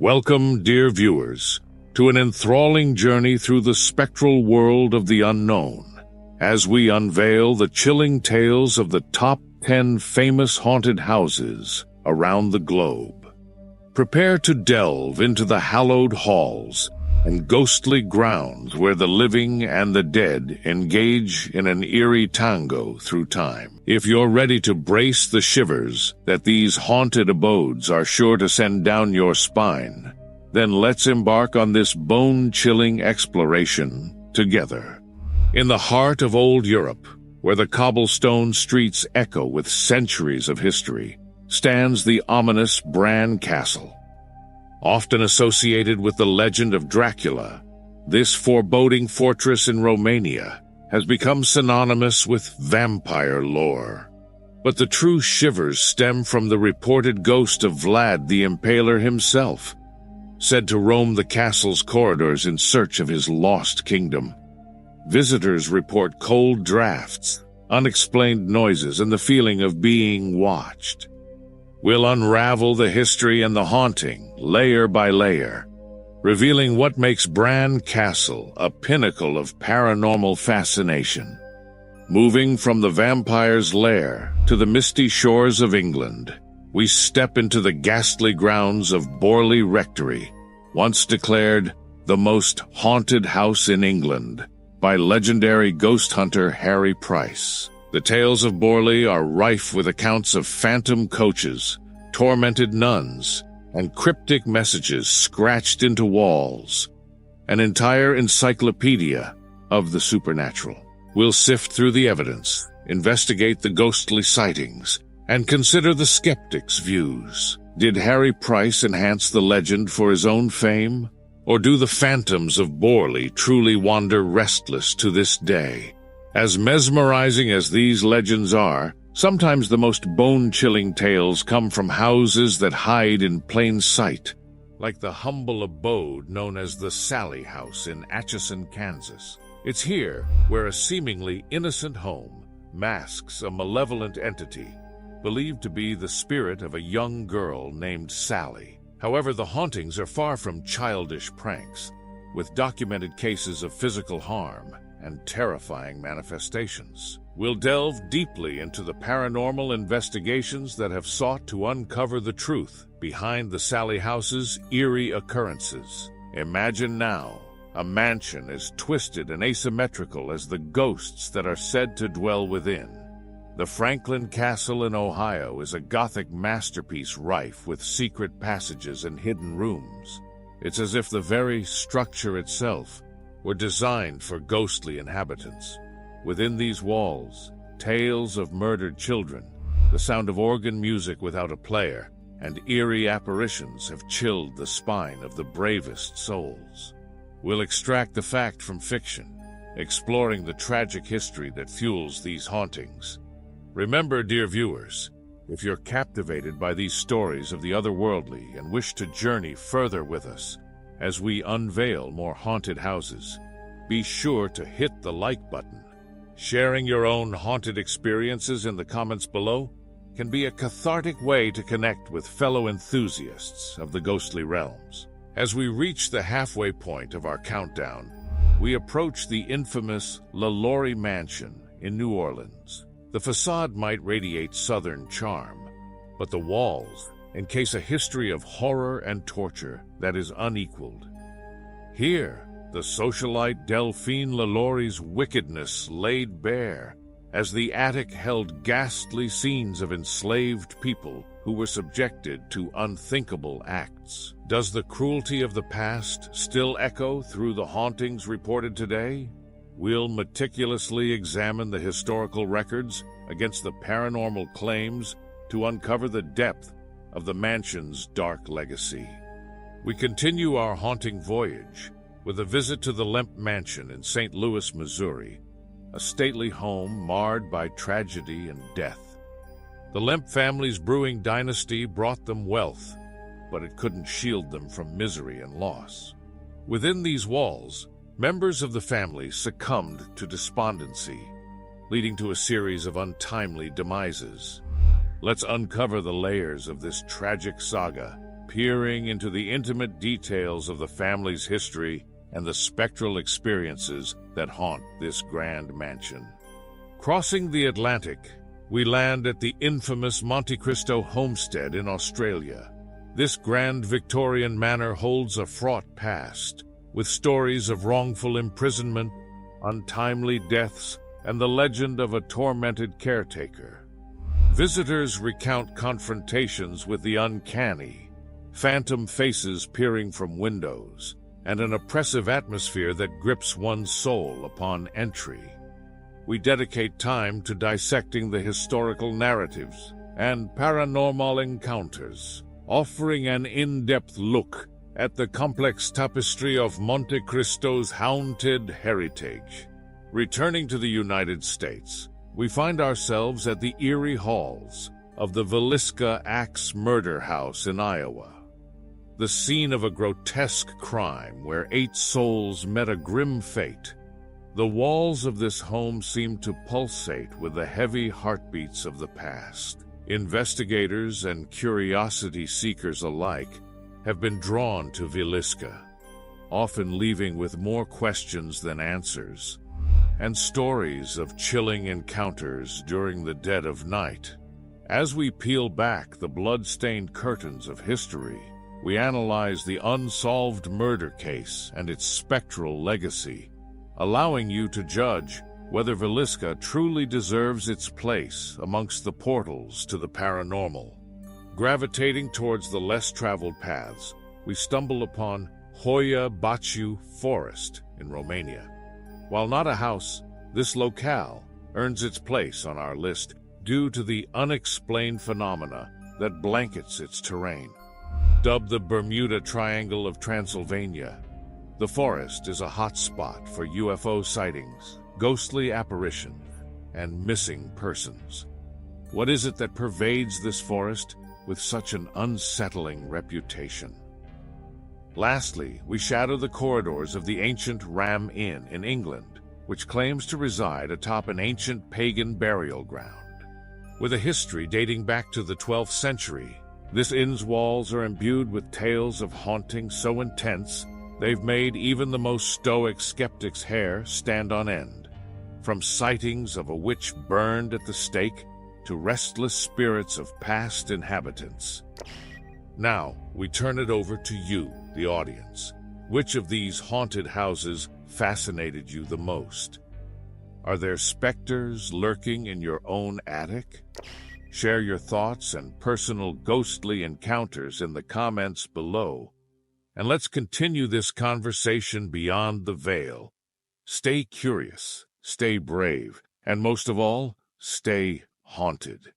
Welcome, dear viewers, to an enthralling journey through the spectral world of the unknown, as we unveil the chilling tales of the top 10 famous haunted houses around the globe. Prepare to delve into the hallowed halls and ghostly grounds where the living and the dead engage in an eerie tango through time. If you're ready to brace the shivers that these haunted abodes are sure to send down your spine, then let's embark on this bone-chilling exploration together. In the heart of old Europe, where the cobblestone streets echo with centuries of history, stands the ominous Bran Castle. Often associated with the legend of Dracula, this foreboding fortress in Romania has become synonymous with vampire lore. But the true shivers stem from the reported ghost of Vlad the Impaler himself, said to roam the castle's corridors in search of his lost kingdom. Visitors report cold drafts, unexplained noises, and the feeling of being watched. We'll unravel the history and the haunting, layer by layer, revealing what makes Bran Castle a pinnacle of paranormal fascination. Moving from the vampire's lair to the misty shores of England, we step into the ghastly grounds of Borley Rectory, once declared the most haunted house in England by legendary ghost hunter Harry Price. The tales of Borley are rife with accounts of phantom coaches, tormented nuns, and cryptic messages scratched into walls. An entire encyclopedia of the supernatural. We'll sift through the evidence, investigate the ghostly sightings, and consider the skeptics' views. Did Harry Price enhance the legend for his own fame? Or do the phantoms of Borley truly wander restless to this day? As mesmerizing as these legends are, sometimes the most bone-chilling tales come from houses that hide in plain sight, like the humble abode known as the Sally House in Atchison, Kansas. It's here where a seemingly innocent home masks a malevolent entity, believed to be the spirit of a young girl named Sally. However, the hauntings are far from childish pranks, with documented cases of physical harm and terrifying manifestations. We'll delve deeply into the paranormal investigations that have sought to uncover the truth behind the Sally House's eerie occurrences. Imagine now a mansion as twisted and asymmetrical as the ghosts that are said to dwell within. The Franklin Castle in Ohio is a Gothic masterpiece rife with secret passages and hidden rooms. It's as if the very structure itself were designed for ghostly inhabitants. Within these walls, tales of murdered children, the sound of organ music without a player, and eerie apparitions have chilled the spine of the bravest souls. We'll extract the fact from fiction, exploring the tragic history that fuels these hauntings. Remember, dear viewers, if you're captivated by these stories of the otherworldly and wish to journey further with us as we unveil more haunted houses, be sure to hit the like button. Sharing your own haunted experiences in the comments below can be a cathartic way to connect with fellow enthusiasts of the ghostly realms. As we reach the halfway point of our countdown, we approach the infamous LaLaurie Mansion in New Orleans. The facade might radiate Southern charm, but the walls encase a history of horror and torture that is unequaled. Here, the socialite Delphine LaLaurie's wickedness laid bare, as the attic held ghastly scenes of enslaved people who were subjected to unthinkable acts. Does the cruelty of the past still echo through the hauntings reported today? We'll meticulously examine the historical records against the paranormal claims to uncover the depth of the mansion's dark legacy. We continue our haunting voyage with a visit to the Lemp Mansion in St. Louis, Missouri, a stately home marred by tragedy and death. The Lemp family's brewing dynasty brought them wealth, but it couldn't shield them from misery and loss. Within these walls, members of the family succumbed to despondency, leading to a series of untimely demises. Let's uncover the layers of this tragic saga, peering into the intimate details of the family's history and the spectral experiences that haunt this grand mansion. Crossing the Atlantic, we land at the infamous Monte Cristo homestead in Australia. This grand Victorian manor holds a fraught past, with stories of wrongful imprisonment, untimely deaths, and the legend of a tormented caretaker. Visitors recount confrontations with the uncanny, phantom faces peering from windows, and an oppressive atmosphere that grips one's soul upon entry. We dedicate time to dissecting the historical narratives and paranormal encounters, offering an in-depth look at the complex tapestry of Monte Cristo's haunted heritage. Returning to the United States, we find ourselves at the eerie halls of the Villisca Axe Murder House in Iowa, the scene of a grotesque crime where 8 souls met a grim fate. The walls of this home seem to pulsate with the heavy heartbeats of the past. Investigators and curiosity seekers alike have been drawn to Villisca, often leaving with more questions than answers, and stories of chilling encounters during the dead of night. As we peel back the blood-stained curtains of history, we analyze the unsolved murder case and its spectral legacy, allowing you to judge whether Villisca truly deserves its place amongst the portals to the paranormal. Gravitating towards the less-traveled paths, we stumble upon Hoia Baciu Forest in Romania. While not a house, this locale earns its place on our list due to the unexplained phenomena that blankets its terrain. Dubbed the Bermuda Triangle of Transylvania, the forest is a hot spot for UFO sightings, ghostly apparitions, and missing persons. What is it that pervades this forest with such an unsettling reputation? Lastly, we shadow the corridors of the ancient Ram Inn in England, which claims to reside atop an ancient pagan burial ground. With a history dating back to the 12th century, this inn's walls are imbued with tales of haunting so intense they've made even the most stoic skeptic's hair stand on end. From sightings of a witch burned at the stake to restless spirits of past inhabitants. Now, we turn it over to you, the audience. Which of these haunted houses fascinated you the most? Are there specters lurking in your own attic? Share your thoughts and personal ghostly encounters in the comments below. And let's continue this conversation beyond the veil. Stay curious, stay brave, and most of all, stay haunted.